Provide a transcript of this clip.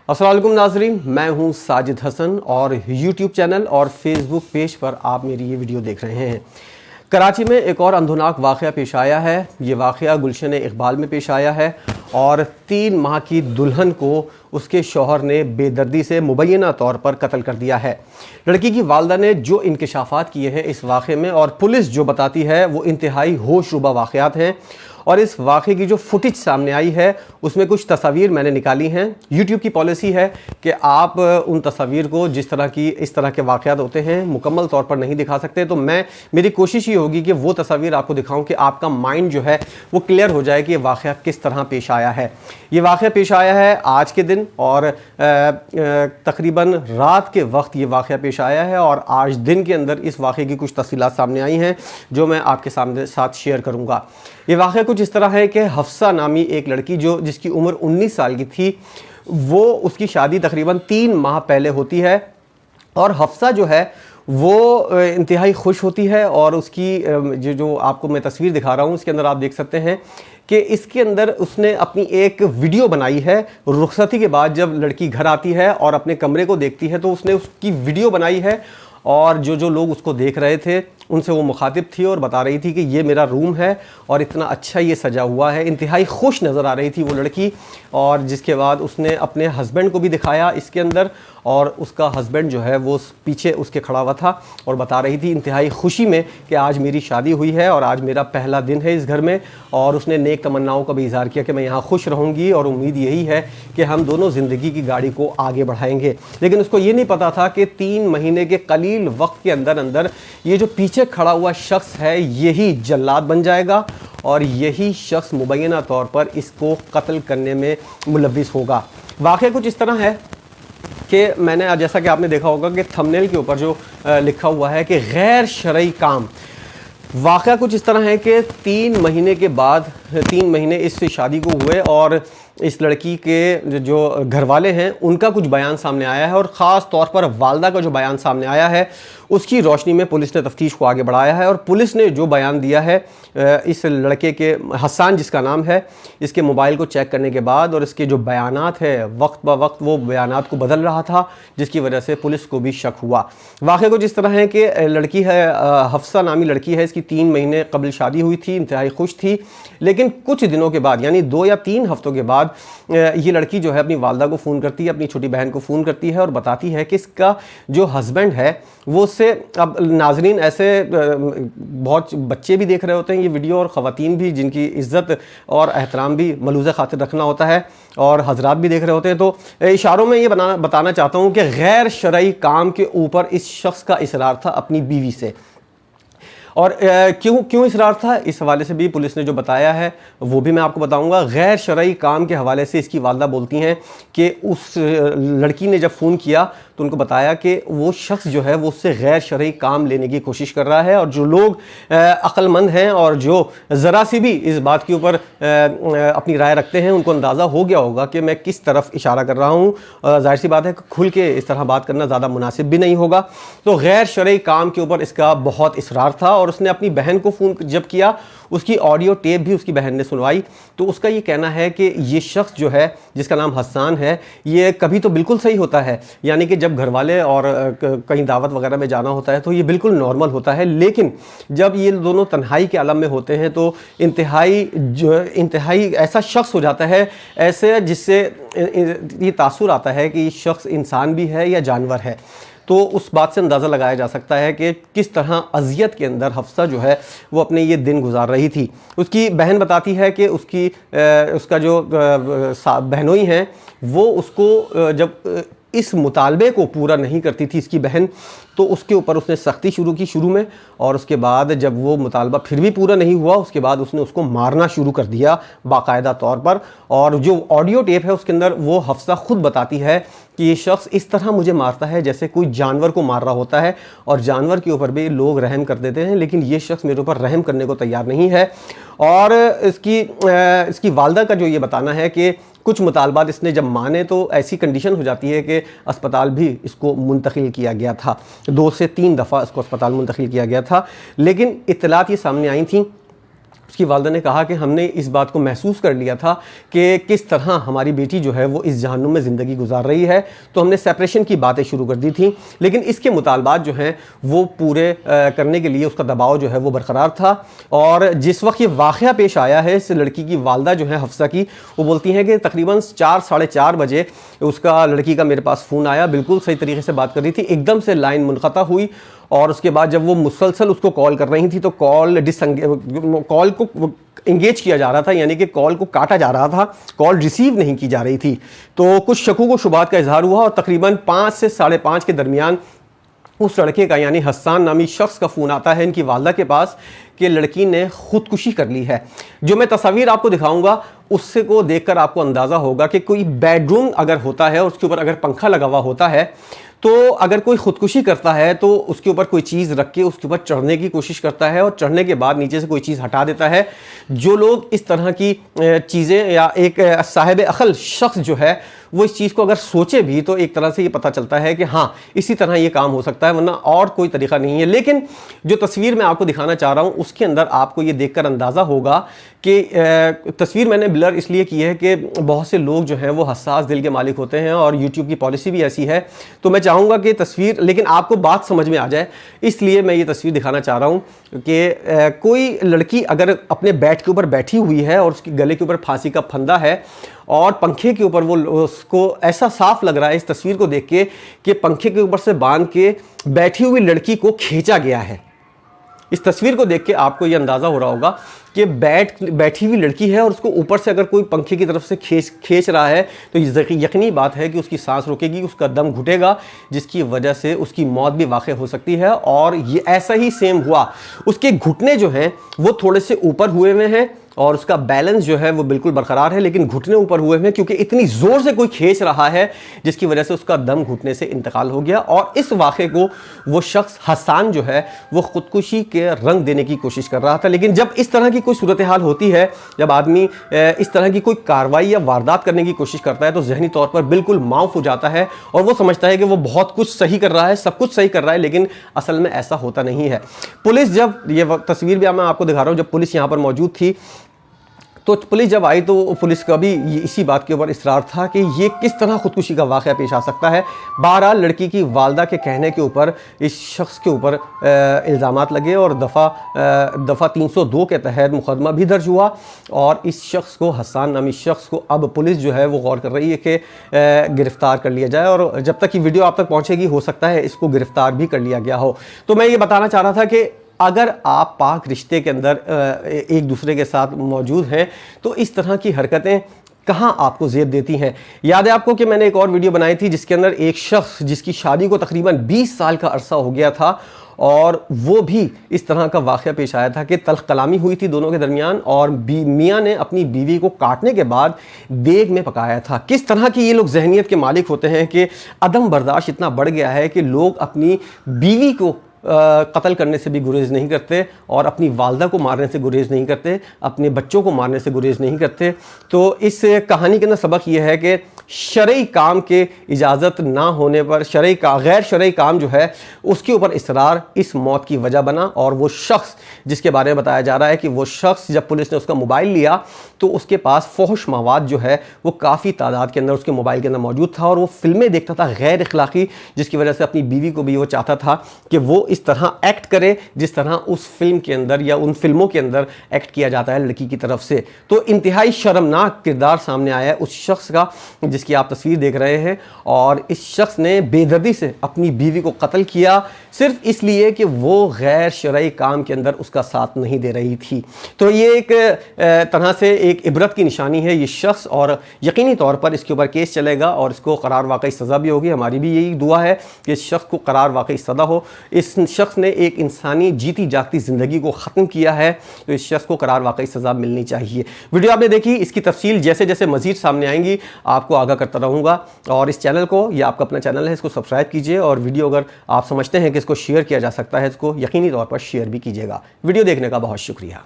अस्सलाम वालेकुम नाज़रीन, मैं हूं साजिद हसन और यूट्यूब चैनल और फेसबुक पेज पर आप मेरी ये वीडियो देख रहे हैं। कराची में एक और अंधुनाक वाक़या पेश आया है। ये वाक़या गुलशन इकबाल में पेश आया है और 3 माह की दुल्हन को उसके शौहर ने बेदर्दी से मुबैना तौर पर कत्ल कर दिया है। लड़की की वालदा ने जो इंकशाफात किए हैं इस वाक़े में और पुलिस जो बताती है वो इंतहाई होशरुबा वाक़यात हैं। और इस वाक़े की जो फुटेज सामने आई है उसमें कुछ तस्वीर मैंने निकाली हैं। यूट्यूब की पॉलिसी है कि आप उन तस्वीर को इस तरह के वाक़यात होते हैं मुकम्मल तौर पर नहीं दिखा सकते, तो मेरी कोशिश ये होगी कि वो तस्वीर आपको दिखाऊं कि आपका माइंड जो है वो क्लियर हो जाए कि ये वाक़या किस तरह पेश आया है। ये वाक़या पेश आया है आज के दिन और तकरीबन रात के वक्त ये वाक़या पेश आया है और आज दिन के अंदर इस वाक़े की कुछ तफ़सीलात सामने आई हैं जो मैं आपके साथ शेयर करूँगा। ये वाक़या कुछ इस तरह है कि हफ्सा नामी एक लड़की जिसकी उम्र 19 साल की थी, वो उसकी शादी तकरीबन 3 माह पहले होती है और हफ्सा जो है वो इंतहाई खुश होती है और उसकी जो आपको मैं तस्वीर दिखा रहा हूँ उसके अंदर आप देख सकते हैं कि इसके अंदर उसने अपनी एक वीडियो बनाई है। रुखसती के बाद जब लड़की घर आती है और अपने कमरे को देखती है तो उसने उसकी वीडियो बनाई है और जो लोग उसको देख रहे थे उनसे वो मुखातिब थी और बता रही थी कि ये मेरा रूम है और इतना अच्छा ये सजा हुआ है। इंतहाई खुश नज़र आ रही थी वो लड़की और जिसके बाद उसने अपने हस्बैंड को भी दिखाया इसके अंदर और उसका हस्बैंड जो है वो पीछे उसके खड़ा हुआ था और बता रही थी इंतहाई खुशी में कि आज मेरी शादी हुई है और आज मेरा पहला दिन है इस घर में। और उसने नेक तमन्नाओं का भी इज़हार किया कि मैं यहाँ खुश रहूँगी और उम्मीद यही है कि हम दोनों ज़िंदगी की गाड़ी को आगे बढ़ाएंगे। लेकिन उसको ये नहीं पता था कि 3 महीने के कलील वक्त के अंदर अंदर ये जो पीछे खड़ा हुआ शख्स है यही जल्लाद बन जाएगा और यही शख्स मुबैना तौर पर इसको कत्ल करने में मुलव्विस होगा। वाक़या कुछ इस तरह है कि मैंने जैसा कि आपने देखा होगा कि थंबनेल के ऊपर जो लिखा हुआ है कि गैर शरई काम। वाक़या कुछ इस तरह है कि 3 महीने के बाद 3 महीने इस शादी को हुए और इस लड़की के जो घर वाले हैं उनका कुछ बयान सामने आया है और ख़ास तौर पर वालदा का जो बयान सामने आया है उसकी रोशनी में पुलिस ने तफ्तीश को आगे बढ़ाया है। और पुलिस ने जो बयान दिया है इस लड़के के हसन जिसका नाम है, इसके मोबाइल को चेक करने के बाद और इसके जो बयानात है वक्त ब वक्त वो बयानात को बदल रहा था जिसकी वजह से पुलिस को भी शक हुआ। वाक़े कुछ इस तरह है कि लड़की है हफ्सा नामी लड़की है, इसकी 3 महीने कबल शादी हुई थी, इंतहाई खुश थी। लेकिन कुछ दिनों के बाद यानी 2 या 3 हफ्तों के बाद ये लड़की जो है अपनी वालदा को फ़ोन करती है, अपनी छोटी बहन को फ़ोन करती है और बताती है कि इसका जो हस्बैंड है वो उससे, अब नाजरीन ऐसे बहुत बच्चे भी देख रहे होते हैं ये वीडियो और ख़वातीन भी जिनकी इज़्ज़त और एहतराम भी मलूज़ खातिर रखना होता है और हजरात भी देख रहे होते हैं, तो इशारों में ये बताना चाहता हूँ कि गैर शरई काम के ऊपर इस शख्स का इसरार था अपनी बीवी से। और क्यों इसरार था इस हवाले से भी पुलिस ने जो बताया है वो भी मैं आपको बताऊंगा। गैर शरई काम के हवाले से इसकी वालदा बोलती हैं कि उस लड़की ने जब फ़ोन किया तो उनको बताया कि वो शख्स जो है वो उससे गैर शरई काम लेने की कोशिश कर रहा है और जो लोग अक्लमंद हैं और जो ज़रा सी भी इस बात के ऊपर अपनी राय रखते हैं उनको अंदाज़ा हो गया होगा कि मैं किस तरफ इशारा कर रहा हूँ। जाहिर सी बात है कि खुल के इस तरह बात करना ज़्यादा मुनासिब भी नहीं होगा। तो गैर शरई काम के ऊपर इसका बहुत इसरार था और उसने अपनी बहन को फ़ोन जब किया उसकी ऑडियो टेप भी उसकी बहन ने सुनवाई तो उसका ये कहना है कि ये शख्स जो है जिसका नाम हसन है ये कभी तो बिल्कुल सही होता है, यानी कि जब घर वाले और कहीं दावत वगैरह में जाना होता है तो ये बिल्कुल नॉर्मल होता है, लेकिन जब ये दोनों तन्हाई के आलम में होते हैं तो इंतहाई ऐसा शख्स हो जाता है ऐसे जिससे ये तासुर आता है कि ये शख्स इंसान भी है या जानवर है। तो उस बात से अंदाज़ा लगाया जा सकता है कि किस तरह अज़ियत के अंदर हफ्सा जो है वो अपने ये दिन गुजार रही थी। उसकी बहन बताती है कि उसका जो बहनोई हैं वो उसको जब इस मुतालबे को पूरा नहीं करती थी इसकी बहन तो उसके ऊपर उसने सख्ती शुरू की शुरू में और उसके बाद जब वो मुतालबा फिर भी पूरा नहीं हुआ उसके बाद उसने उसको मारना शुरू कर दिया बाकायदा तौर पर। और जो ऑडियो टेप है उसके अंदर वो हफ्सा खुद बताती है कि ये शख्स इस तरह मुझे मारता है जैसे कोई जानवर को मार रहा होता है और जानवर के ऊपर भी लोग रहम कर देते हैं लेकिन ये शख्स मेरे ऊपर रहम करने को तैयार नहीं है। और इसकी वालदा का जो ये बताना है कि कुछ मुतालबात इसने जब माने तो ऐसी कंडीशन हो जाती है कि अस्पताल भी इसको मुंतकिल किया गया था, 2 से 3 दफ़ा इसको अस्पताल मुंतकिल किया गया था। लेकिन इत्तलात ये सामने आई थी उसकी वालिदा ने कहा कि हमने इस बात को महसूस कर लिया था कि किस तरह हमारी बेटी जो है वो इस जहन्नुम में ज़िंदगी गुजार रही है, तो हमने सेपरेशन की बातें शुरू कर दी थी। लेकिन इसके मुतालबात जो हैं वो पूरे करने के लिए उसका दबाव जो है वो बरकरार था। और जिस वक्त ये वाक़या पेश आया है, इस लड़की की वालिदा जो है हफ्सा की, वो बोलती हैं कि तकरीबन 4 साढ़े 4 बजे उसका लड़की का मेरे पास फ़ोन आया, बिल्कुल सही तरीके से बात कर रही थी, एकदम से लाइन मुनक़ता हुई और उसके बाद जब वो मुसलसल उसको कॉल कर रही थी तो कॉल को इंगेज किया जा रहा था, यानी कि कॉल को काटा जा रहा था, कॉल रिसीव नहीं की जा रही थी। तो कुछ शकों को शुबात का इजहार हुआ और तकरीबन 5 से साढ़े 5 के दरमियान उस लड़के का यानी हस्सान नामी शख्स का फ़ोन आता है इनकी वालिदा के पास कि लड़की ने ख़ुदकुशी कर ली है। जो मैं तस्वीर आपको दिखाऊंगा उससे को देखकर आपको अंदाज़ा होगा कि कोई बेडरूम अगर होता है और उसके ऊपर अगर पंखा लगा हुआ होता है, तो अगर कोई ख़ुदकुशी करता है तो उसके ऊपर कोई चीज़ रख के उसके ऊपर चढ़ने की कोशिश करता है और चढ़ने के बाद नीचे से कोई चीज़ हटा देता है। जो लोग इस तरह की चीज़ें, या एक साहिब अक़ल शख्स जो है वो इस चीज़ को अगर सोचे भी तो एक तरह से ये पता चलता है कि हाँ इसी तरह ये काम हो सकता है, वरना और कोई तरीका नहीं है। लेकिन जो तस्वीर मैं आपको दिखाना चाह रहा हूँ उसके अंदर आपको ये देखकर अंदाज़ा होगा कि तस्वीर मैंने ब्लर इसलिए की है कि बहुत से लोग जो हैं वो हसास दिल के मालिक होते हैं और यूट्यूब की पॉलिसी भी ऐसी है। तो मैं चाहूँगा कि तस्वीर, लेकिन आपको बात समझ में आ जाए, इसलिए मैं ये तस्वीर दिखाना चाह रहा हूँ कि कोई लड़की अगर अपने बेड के ऊपर बैठी हुई है और उसके गले के ऊपर फांसी का फंदा है और पंखे के ऊपर वो उसको ऐसा साफ लग रहा है इस तस्वीर को देख के कि पंखे के ऊपर से बांध के बैठी हुई लड़की को खींचा गया है। इस तस्वीर को देख के आपको ये अंदाज़ा हो रहा होगा कि बैठी हुई लड़की है और उसको ऊपर से अगर कोई पंखे की तरफ से खींच रहा है तो यकीनी बात है कि उसकी सांस रुकेगी, उसका दम घुटेगा, जिसकी वजह से उसकी मौत भी वाक़ई हो सकती है। और ये ऐसा ही सेम हुआ, उसके घुटने जो हैं वो थोड़े से ऊपर हुए हुए हैं और उसका बैलेंस जो है वो बिल्कुल बरकरार है, लेकिन घुटने ऊपर हुए हैं क्योंकि इतनी ज़ोर से कोई खींच रहा है जिसकी वजह से उसका दम घुटने से इंतकाल हो गया। और इस वाक़े को वो शख्स हसान जो है वो ख़ुदकुशी के रंग देने की कोशिश कर रहा था। लेकिन जब इस तरह की कोई सूरत हाल होती है, जब आदमी इस तरह की कोई कार्रवाई या वारदात करने की कोशिश करता है तो जहनी तौर पर बिल्कुल माऊफ हो जाता है और वो समझता है कि वो बहुत कुछ सही कर रहा है, सब कुछ सही कर रहा है, लेकिन असल में ऐसा होता नहीं है। पुलिस, जब ये तस्वीर भी मैं आपको दिखा रहा हूँ, जब पुलिस यहाँ पर मौजूद थी तो पुलिस जब आई तो पुलिस का भी इसी बात के ऊपर इसरार था कि ये किस तरह ख़ुदकुशी का वाक़या पेश आ सकता है। बहरहाल लड़की की वालिदा के कहने के ऊपर इस शख्स के ऊपर इल्ज़ामात लगे और दफ़ा 302 के तहत मुकदमा भी दर्ज हुआ और इस शख्स को, हसान नामी शख्स को, अब पुलिस जो है वो गौर कर रही है कि गिरफ़्तार कर लिया जाए। और जब तक ये वीडियो आप तक पहुँचेगी हो सकता है इसको गिरफ़्तार भी कर लिया गया हो। तो मैं ये बताना चाह रहा था कि अगर आप पाक रिश्ते के अंदर एक दूसरे के साथ मौजूद हैं तो इस तरह की हरकतें कहाँ आपको ज़ेब देती हैं। याद है आपको कि मैंने एक और वीडियो बनाई थी जिसके अंदर एक शख्स जिसकी शादी को तकरीबन 20 साल का अरसा हो गया था और वो भी इस तरह का वाक़या पेश आया था कि तल्ख़ कलामी हुई थी दोनों के दरमियान और मियाँ ने अपनी बीवी को काटने के बाद देग में पकाया था। किस तरह की ये लोग जहनीत के मालिक होते हैं कि अदम बर्दाश्त इतना बढ़ गया है कि लोग अपनी बीवी को कत्ल करने से भी गुरेज़ नहीं करते और अपनी वालिदा को मारने से गुरेज़ नहीं करते, अपने बच्चों को मारने से गुरेज़ नहीं करते। तो इस कहानी के अंदर सबक ये है कि शरई काम के इजाज़त ना होने पर गैर शरई काम जो है उसके ऊपर इसरार इस मौत की वजह बना। और वो शख्स जिसके बारे में बताया जा रहा है कि वो शख्स जब पुलिस ने उसका मोबाइल लिया तो उसके पास फ़ोहश मवाद जो है वो काफ़ी तादाद के अंदर उसके मोबाइल के अंदर मौजूद था और वो फ़िल्में देखता था गैर अखलाक़ी, जिसकी वजह से अपनी बीवी को भी वो चाहता था कि वो इस तरह एक्ट करे जिस तरह उस फिल्म के अंदर या उन फिल्मों के अंदर एक्ट किया जाता है लड़की की तरफ से। तो इंतहाई शर्मनाक किरदार सामने आया है उस शख्स का जिसकी आप तस्वीर देख रहे हैं। और इस शख्स ने बेदर्दी से अपनी बीवी को कत्ल किया सिर्फ इसलिए कि वो गैर शरई काम के अंदर उसका साथ नहीं दे रही थी। तो ये एक तरह से एक इबरत की निशानी है ये शख्स, और यकीनी तौर पर इसके ऊपर केस चलेगा और इसको करार वाकई सज़ा भी होगी। हमारी भी यही दुआ है कि इस शख्स को करार वाकई सज़ा हो। इस शख्स ने एक इंसानी जीती जागती ज़िंदगी को ख़त्म किया है, तो इस शख्स को करार वाकई सज़ा मिलनी चाहिए। वीडियो आपने देखी, इसकी तफसील जैसे जैसे मज़ीद सामने आएंगी आपको आगाह करता रहूँगा। और इस चैनल को, ये आपका अपना चैनल है, इसको सब्सक्राइब कीजिए और वीडियो अगर आप समझते हैं कि इसको शेयर किया जा सकता है इसको यकीनी तौर पर शेयर भी कीजिएगा। वीडियो देखने का बहुत शुक्रिया।